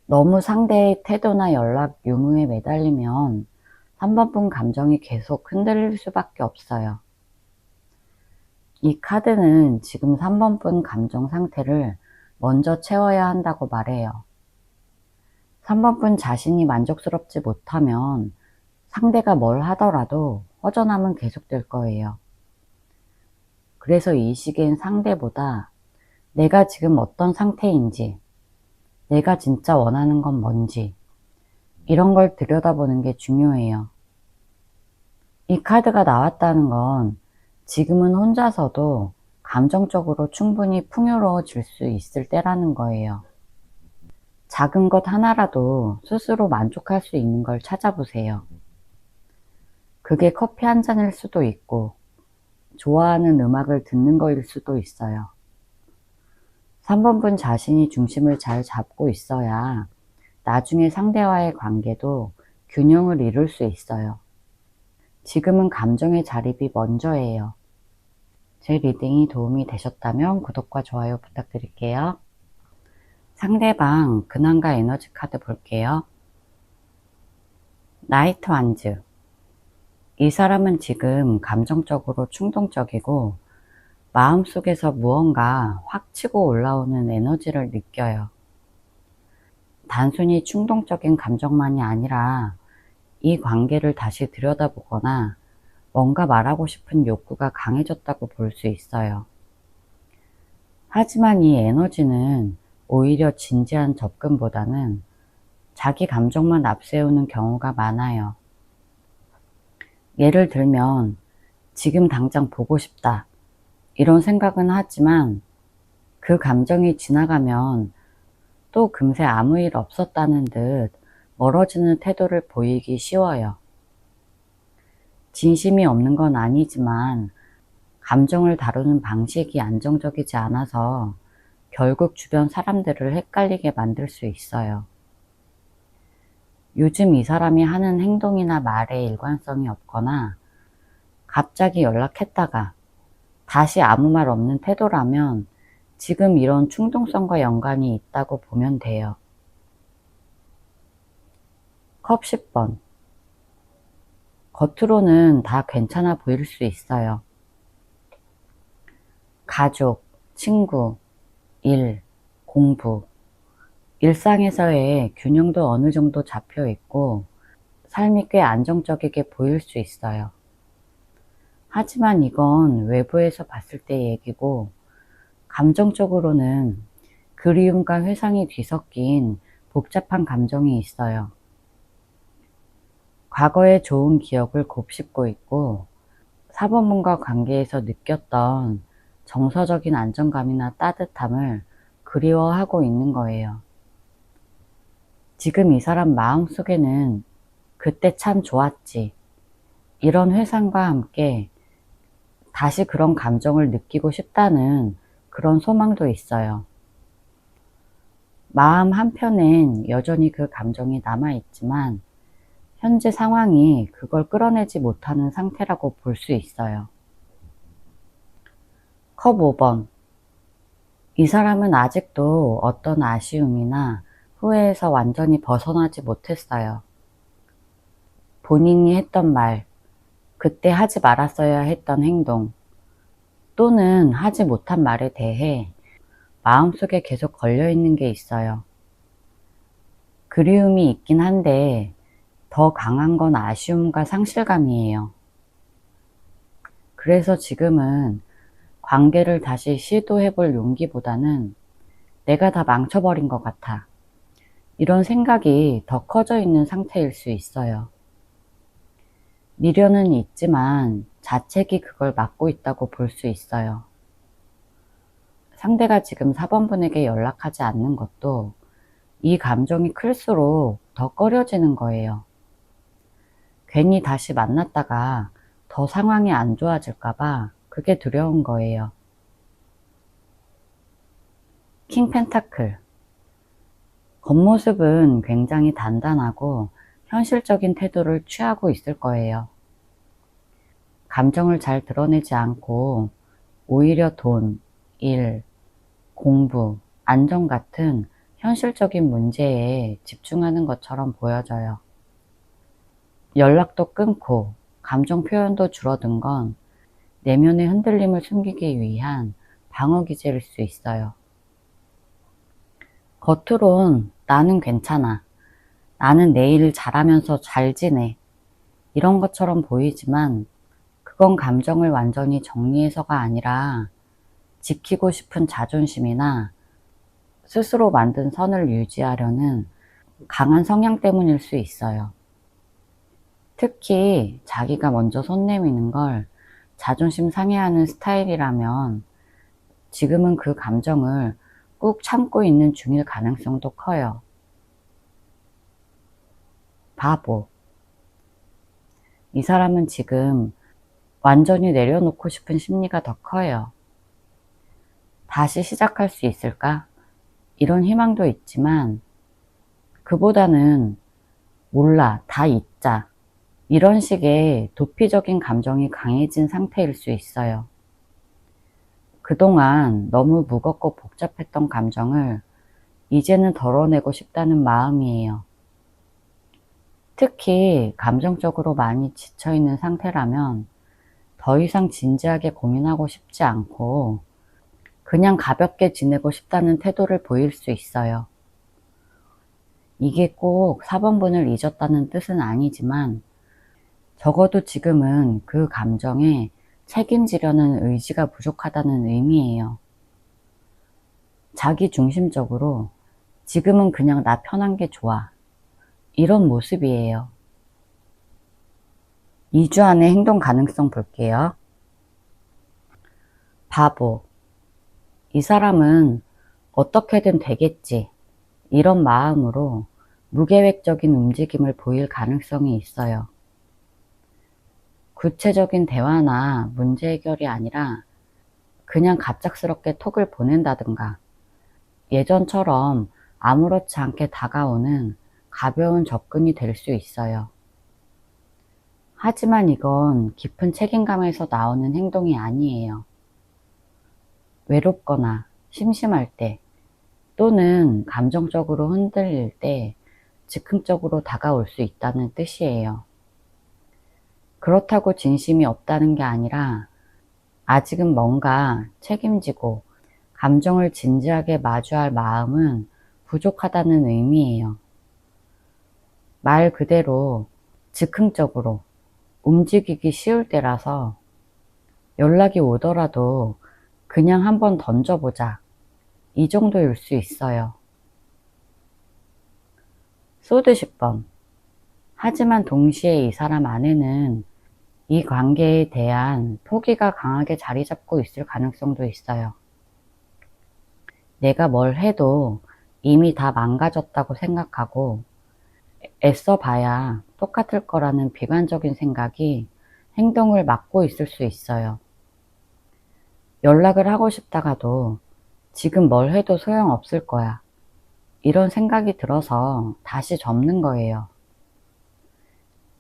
S1: 너무 상대의 태도나 연락 유무에 매달리면 3번 분 감정이 계속 흔들릴 수밖에 없어요. 이 카드는 지금 3번 분 감정 상태를 먼저 채워야 한다고 말해요. 3번 분 자신이 만족스럽지 못하면 상대가 뭘 하더라도 허전함은 계속될 거예요. 그래서 이 시기엔 상대보다 내가 지금 어떤 상태인지, 내가 진짜 원하는 건 뭔지, 이런 걸 들여다보는 게 중요해요. 이 카드가 나왔다는 건 지금은 혼자서도 감정적으로 충분히 풍요로워질 수 있을 때라는 거예요. 작은 것 하나라도 스스로 만족할 수 있는 걸 찾아보세요. 그게 커피 한 잔일 수도 있고, 좋아하는 음악을 듣는 거일 수도 있어요. 3번 분 자신이 중심을 잘 잡고 있어야 나중에 상대와의 관계도 균형을 이룰 수 있어요. 지금은 감정의 자립이 먼저예요. 제 리딩이 도움이 되셨다면 구독과 좋아요 부탁드릴게요. 상대방 근황과 에너지 카드 볼게요. 나이트 완즈. 이 사람은 지금 감정적으로 충동적이고 마음속에서 무언가 확 치고 올라오는 에너지를 느껴요. 단순히 충동적인 감정만이 아니라 이 관계를 다시 들여다보거나 뭔가 말하고 싶은 욕구가 강해졌다고 볼 수 있어요. 하지만 이 에너지는 오히려 진지한 접근보다는 자기 감정만 앞세우는 경우가 많아요. 예를 들면 지금 당장 보고 싶다 이런 생각은 하지만 그 감정이 지나가면 또 금세 아무 일 없었다는 듯 멀어지는 태도를 보이기 쉬워요. 진심이 없는 건 아니지만 감정을 다루는 방식이 안정적이지 않아서 결국 주변 사람들을 헷갈리게 만들 수 있어요. 요즘 이 사람이 하는 행동이나 말에 일관성이 없거나 갑자기 연락했다가 다시 아무 말 없는 태도라면 지금 이런 충동성과 연관이 있다고 보면 돼요. 컵 10번. 겉으로는 다 괜찮아 보일 수 있어요. 가족, 친구, 일, 공부, 일상에서의 균형도 어느 정도 잡혀 있고 삶이 꽤 안정적이게 보일 수 있어요. 하지만 이건 외부에서 봤을 때 얘기고 감정적으로는 그리움과 회상이 뒤섞인 복잡한 감정이 있어요. 과거의 좋은 기억을 곱씹고 있고 사범분과 관계에서 느꼈던 정서적인 안정감이나 따뜻함을 그리워하고 있는 거예요. 지금 이 사람 마음속에는 그때 참 좋았지 이런 회상과 함께 다시 그런 감정을 느끼고 싶다는 그런 소망도 있어요. 마음 한편엔 여전히 그 감정이 남아있지만 현재 상황이 그걸 끌어내지 못하는 상태라고 볼 수 있어요. 컵 5번. 이 사람은 아직도 어떤 아쉬움이나 후회에서 완전히 벗어나지 못했어요. 본인이 했던 말, 그때 하지 말았어야 했던 행동, 또는 하지 못한 말에 대해 마음속에 계속 걸려있는 게 있어요. 그리움이 있긴 한데 더 강한 건 아쉬움과 상실감이에요. 그래서 지금은 관계를 다시 시도해볼 용기보다는 내가 다 망쳐버린 것 같아. 이런 생각이 더 커져 있는 상태일 수 있어요. 미련은 있지만 자책이 그걸 막고 있다고 볼 수 있어요. 상대가 지금 4번분에게 연락하지 않는 것도 이 감정이 클수록 더 꺼려지는 거예요. 괜히 다시 만났다가 더 상황이 안 좋아질까봐 그게 두려운 거예요. 킹 펜타클. 겉모습은 굉장히 단단하고 현실적인 태도를 취하고 있을 거예요. 감정을 잘 드러내지 않고 오히려 돈, 일, 공부, 안정 같은 현실적인 문제에 집중하는 것처럼 보여져요. 연락도 끊고 감정 표현도 줄어든 건 내면의 흔들림을 숨기기 위한 방어 기제일 수 있어요. 겉으론 나는 괜찮아, 나는 내 일 잘하면서 잘 지내, 이런 것처럼 보이지만 그건 감정을 완전히 정리해서가 아니라 지키고 싶은 자존심이나 스스로 만든 선을 유지하려는 강한 성향 때문일 수 있어요. 특히 자기가 먼저 손 내미는 걸 자존심 상해하는 스타일이라면 지금은 그 감정을 꾹 참고 있는 중일 가능성도 커요. 바보. 이 사람은 지금 완전히 내려놓고 싶은 심리가 더 커요. 다시 시작할 수 있을까? 이런 희망도 있지만 그보다는 몰라, 다 잊자, 이런 식의 도피적인 감정이 강해진 상태일 수 있어요. 그동안 너무 무겁고 복잡했던 감정을 이제는 덜어내고 싶다는 마음이에요. 특히 감정적으로 많이 지쳐있는 상태라면 더 이상 진지하게 고민하고 싶지 않고 그냥 가볍게 지내고 싶다는 태도를 보일 수 있어요. 이게 꼭 4번분을 잊었다는 뜻은 아니지만 적어도 지금은 그 감정에 책임지려는 의지가 부족하다는 의미예요. 자기 중심적으로 지금은 그냥 나 편한 게 좋아, 이런 모습이에요. 2주 안에 행동 가능성 볼게요. 바보. 이 사람은 어떻게든 되겠지, 이런 마음으로 무계획적인 움직임을 보일 가능성이 있어요. 구체적인 대화나 문제 해결이 아니라 그냥 갑작스럽게 톡을 보낸다든가 예전처럼 아무렇지 않게 다가오는 가벼운 접근이 될 수 있어요. 하지만 이건 깊은 책임감에서 나오는 행동이 아니에요. 외롭거나 심심할 때 또는 감정적으로 흔들릴 때 즉흥적으로 다가올 수 있다는 뜻이에요. 그렇다고 진심이 없다는 게 아니라 아직은 뭔가 책임지고 감정을 진지하게 마주할 마음은 부족하다는 의미예요. 말 그대로 즉흥적으로 움직이기 쉬울 때라서 연락이 오더라도 그냥 한번 던져보자, 이 정도일 수 있어요. 소드 10번. 하지만 동시에 이 사람 안에는 이 관계에 대한 포기가 강하게 자리 잡고 있을 가능성도 있어요. 내가 뭘 해도 이미 다 망가졌다고 생각하고 애써봐야 똑같을 거라는 비관적인 생각이 행동을 막고 있을 수 있어요. 연락을 하고 싶다가도 지금 뭘 해도 소용없을 거야, 이런 생각이 들어서 다시 접는 거예요.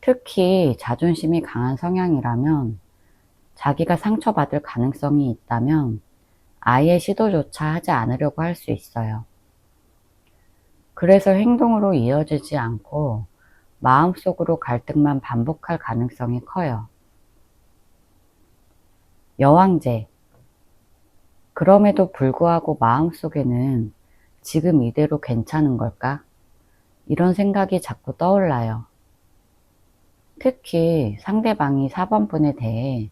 S1: 특히 자존심이 강한 성향이라면 자기가 상처받을 가능성이 있다면 아예 시도조차 하지 않으려고 할 수 있어요. 그래서 행동으로 이어지지 않고 마음속으로 갈등만 반복할 가능성이 커요. 여왕제. 그럼에도 불구하고 마음속에는 지금 이대로 괜찮은 걸까? 이런 생각이 자꾸 떠올라요. 특히 상대방이 4번분에 대해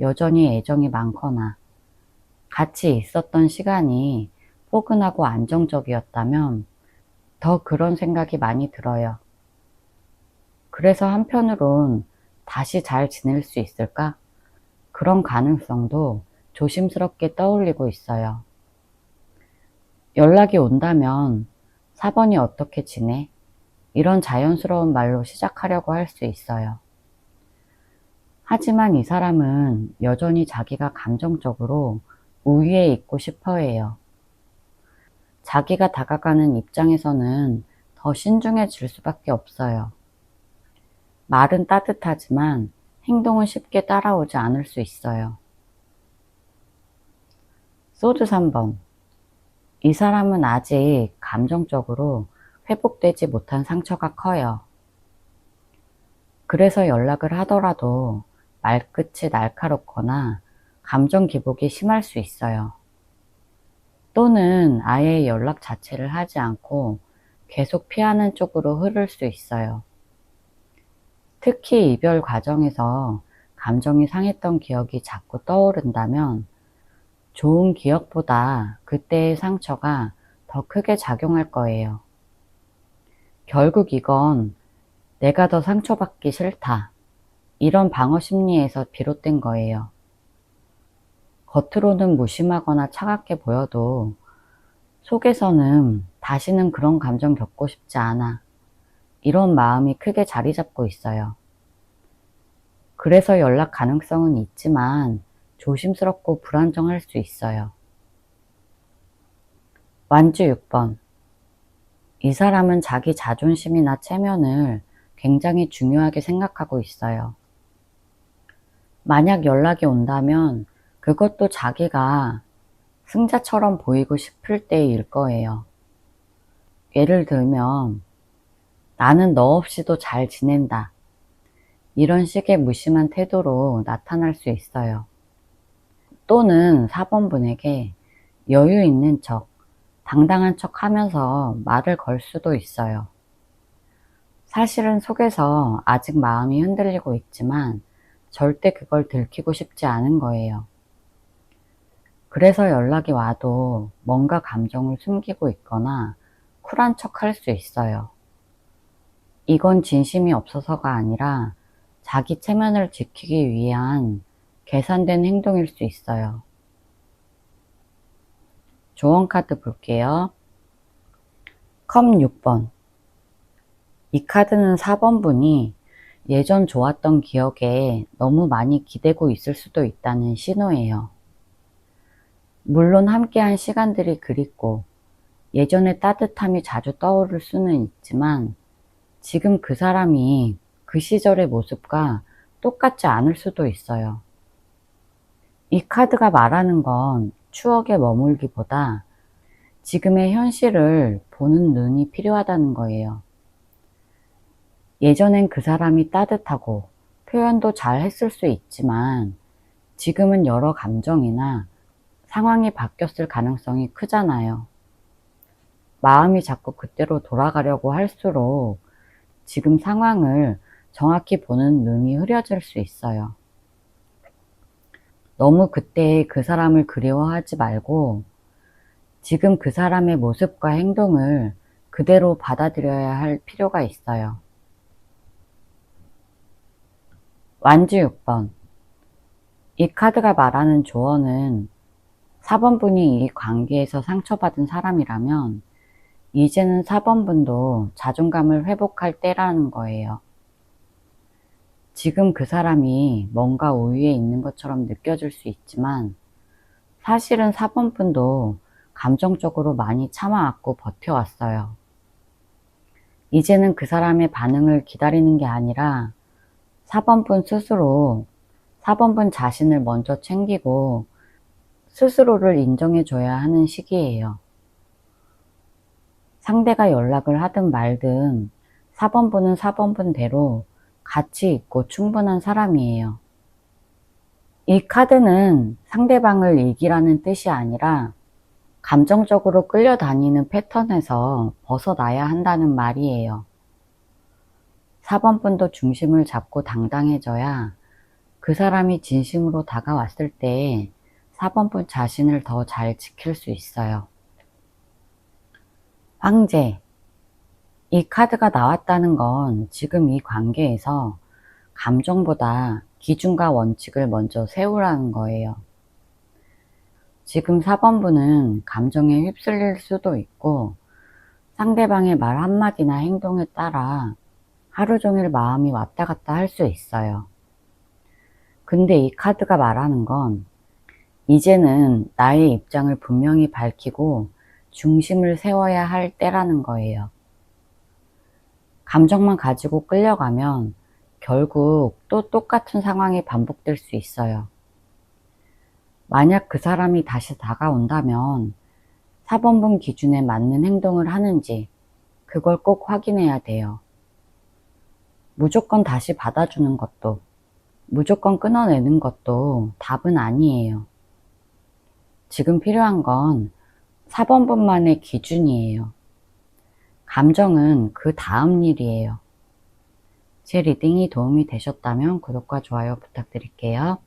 S1: 여전히 애정이 많거나 같이 있었던 시간이 포근하고 안정적이었다면 더 그런 생각이 많이 들어요. 그래서 한편으론 다시 잘 지낼 수 있을까? 그런 가능성도 조심스럽게 떠올리고 있어요. 연락이 온다면 4번이 어떻게 지내? 이런 자연스러운 말로 시작하려고 할 수 있어요. 하지만 이 사람은 여전히 자기가 감정적으로 우위에 있고 싶어 해요. 자기가 다가가는 입장에서는 더 신중해질 수밖에 없어요. 말은 따뜻하지만 행동은 쉽게 따라오지 않을 수 있어요. 소드 3번. 이 사람은 아직 감정적으로 회복되지 못한 상처가 커요. 그래서 연락을 하더라도 말끝이 날카롭거나 감정 기복이 심할 수 있어요. 또는 아예 연락 자체를 하지 않고 계속 피하는 쪽으로 흐를 수 있어요. 특히 이별 과정에서 감정이 상했던 기억이 자꾸 떠오른다면 좋은 기억보다 그때의 상처가 더 크게 작용할 거예요. 결국 이건 내가 더 상처받기 싫다. 이런 방어 심리에서 비롯된 거예요. 겉으로는 무심하거나 차갑게 보여도 속에서는 다시는 그런 감정 겪고 싶지 않아. 이런 마음이 크게 자리 잡고 있어요. 그래서 연락 가능성은 있지만 조심스럽고 불안정할 수 있어요. 완주 6번. 이 사람은 자기 자존심이나 체면을 굉장히 중요하게 생각하고 있어요. 만약 연락이 온다면 그것도 자기가 승자처럼 보이고 싶을 때일 거예요. 예를 들면 나는 너 없이도 잘 지낸다. 이런 식의 무심한 태도로 나타날 수 있어요. 또는 4번 분에게 여유 있는 척, 당당한 척 하면서 말을 걸 수도 있어요. 사실은 속에서 아직 마음이 흔들리고 있지만 절대 그걸 들키고 싶지 않은 거예요. 그래서 연락이 와도 뭔가 감정을 숨기고 있거나 쿨한 척 할 수 있어요. 이건 진심이 없어서가 아니라 자기 체면을 지키기 위한 계산된 행동일 수 있어요. 조언 카드 볼게요. 컵 6번. 이 카드는 4번 분이 예전 좋았던 기억에 너무 많이 기대고 있을 수도 있다는 신호예요. 물론 함께한 시간들이 그립고 예전의 따뜻함이 자주 떠오를 수는 있지만 지금 그 사람이 그 시절의 모습과 똑같지 않을 수도 있어요. 이 카드가 말하는 건 추억에 머물기보다 지금의 현실을 보는 눈이 필요하다는 거예요. 예전엔 그 사람이 따뜻하고 표현도 잘 했을 수 있지만 지금은 여러 감정이나 상황이 바뀌었을 가능성이 크잖아요. 마음이 자꾸 그때로 돌아가려고 할수록 지금 상황을 정확히 보는 눈이 흐려질 수 있어요. 너무 그때의 그 사람을 그리워하지 말고 지금 그 사람의 모습과 행동을 그대로 받아들여야 할 필요가 있어요. 완주 6번. 이 카드가 말하는 조언은 4번 분이 이 관계에서 상처받은 사람이라면 이제는 4번 분도 자존감을 회복할 때라는 거예요. 지금 그 사람이 뭔가 우위에 있는 것처럼 느껴질 수 있지만 사실은 4번 분도 감정적으로 많이 참아왔고 버텨왔어요. 이제는 그 사람의 반응을 기다리는 게 아니라 4번 분 스스로 4번 분 자신을 먼저 챙기고 스스로를 인정해줘야 하는 시기예요. 상대가 연락을 하든 말든 4번 분은 4번 분대로 가치 있고 충분한 사람이에요. 이 카드는 상대방을 이기라는 뜻이 아니라 감정적으로 끌려다니는 패턴에서 벗어나야 한다는 말이에요. 4번 분도 중심을 잡고 당당해져야 그 사람이 진심으로 다가왔을 때 4번 분 자신을 더 잘 지킬 수 있어요. 황제. 이 카드가 나왔다는 건 지금 이 관계에서 감정보다 기준과 원칙을 먼저 세우라는 거예요. 지금 4번분은 감정에 휩쓸릴 수도 있고 상대방의 말 한마디나 행동에 따라 하루 종일 마음이 왔다 갔다 할 수 있어요. 근데 이 카드가 말하는 건 이제는 나의 입장을 분명히 밝히고 중심을 세워야 할 때라는 거예요. 감정만 가지고 끌려가면 결국 또 똑같은 상황이 반복될 수 있어요. 만약 그 사람이 다시 다가온다면 4번분 기준에 맞는 행동을 하는지 그걸 꼭 확인해야 돼요. 무조건 다시 받아주는 것도 무조건 끊어내는 것도 답은 아니에요. 지금 필요한 건 4번분만의 기준이에요. 감정은 그 다음 일이에요. 제 리딩이 도움이 되셨다면 구독과 좋아요 부탁드릴게요.